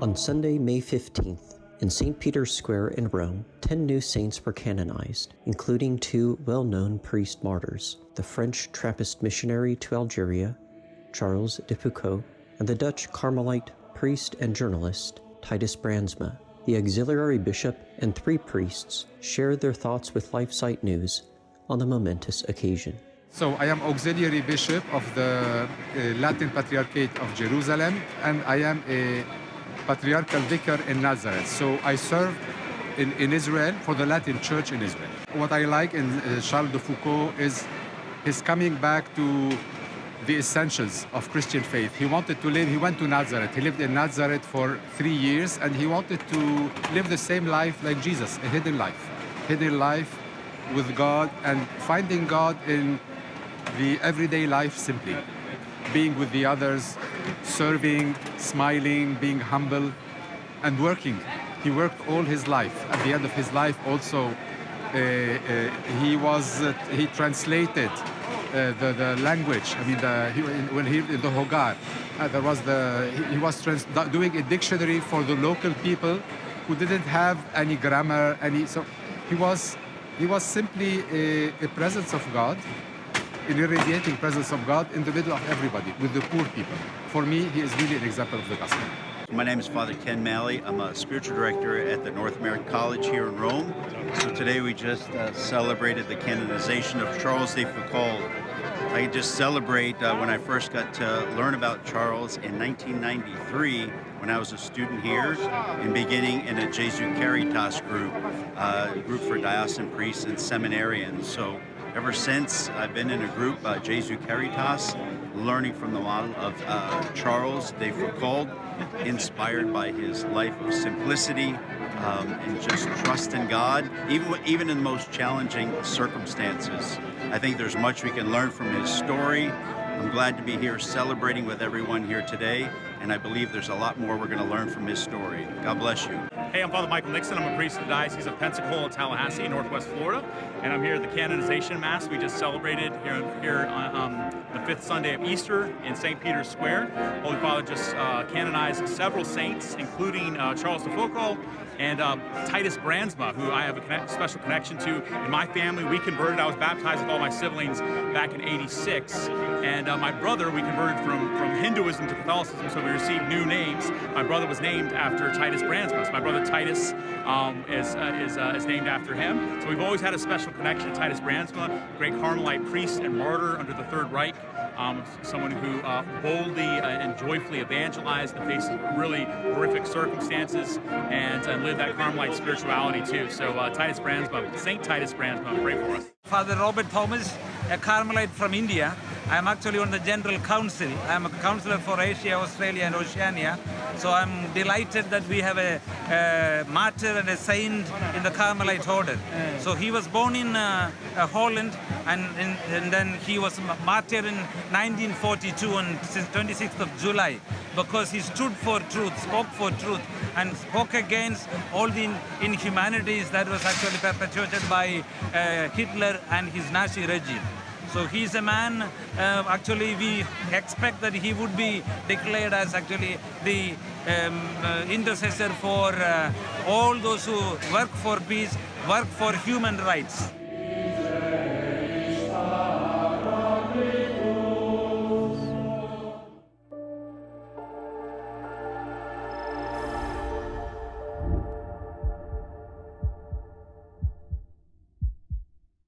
On Sunday, May 15th, in St. Peter's Square in Rome, 10 new saints were canonized, including 2 well-known priest-martyrs, the French Trappist missionary to Algeria, Charles de Foucauld, and the Dutch Carmelite priest and journalist, Titus Brandsma. The auxiliary bishop and 3 priests shared their thoughts with LifeSiteNews on the momentous occasion. So I am auxiliary bishop of the Latin Patriarchate of Jerusalem, and I am a patriarchal vicar in Nazareth. So I serve in Israel for the Latin Church in Israel. What I like in Charles de Foucauld is his coming back to the essentials of Christian faith. He wanted to live, he went to Nazareth. He lived in Nazareth for 3 years, and he wanted to live the same life like Jesus, a hidden life with God, and finding God in the everyday life simply. Being with the others, serving, smiling, being humble, and working. He worked all his life. At the end of his life also, he translated the language. I mean, when he in the Hogar, he was doing a dictionary for the local people who didn't have any grammar, so he was simply a presence of God, an irradiating presence of God in the middle of everybody, with the poor people. For me, he is really an example of the gospel. My name is Father Ken Macy. I'm a spiritual director at the North American College here in Rome. So today we just celebrated the canonization of Charles de Foucauld. I just celebrate when I first got to learn about Charles in 1993 when I was a student here and beginning in a Jesu Caritas group, a group for diocesan priests and seminarians. So ever since, I've been in a group, Jesu Caritas, learning from the model of Charles de Foucauld, inspired by his life of simplicity and just trust in God, even in the most challenging circumstances. I think there's much we can learn from his story. I'm glad to be here celebrating with everyone here today, and I believe there's a lot more we're going to learn from his story. God bless you. Hey, I'm Father Michael Nixon. I'm a priest of the Diocese of Pensacola, Tallahassee, Northwest Florida, and I'm here at the canonization Mass we just celebrated here on the 5th Sunday of Easter in St. Peter's Square. Holy Father just canonized several saints, including Charles de Foucauld and Titus Brandsma, who I have a special connection to. In my family, we converted. I was baptized with all my siblings back in '86, and my brother, we converted from Hinduism to Catholicism, so we received new names. My brother was named after Titus Brandsma. So my brother Titus is named after him. So we've always had a special connection to Titus Brandsma, great Carmelite priest and martyr under the Third Reich, someone who boldly and joyfully evangelized in the face of really horrific circumstances and lived that Carmelite spirituality too. So Titus Brandsma, Saint Titus Brandsma, pray for us. Father Robert Thomas, a Carmelite from India. I'm actually on the General Council. I'm a counselor for Asia, Australia, and Oceania. So I'm delighted that we have a martyr and a saint in the Carmelite order. So he was born in Holland, and then he was martyred in 1942 on 26th of July because he stood for truth, spoke for truth, and spoke against all the inhumanities that was actually perpetuated by Hitler and his Nazi regime. So he's a man, actually we expect that he would be declared as actually the intercessor for all those who work for peace, work for human rights.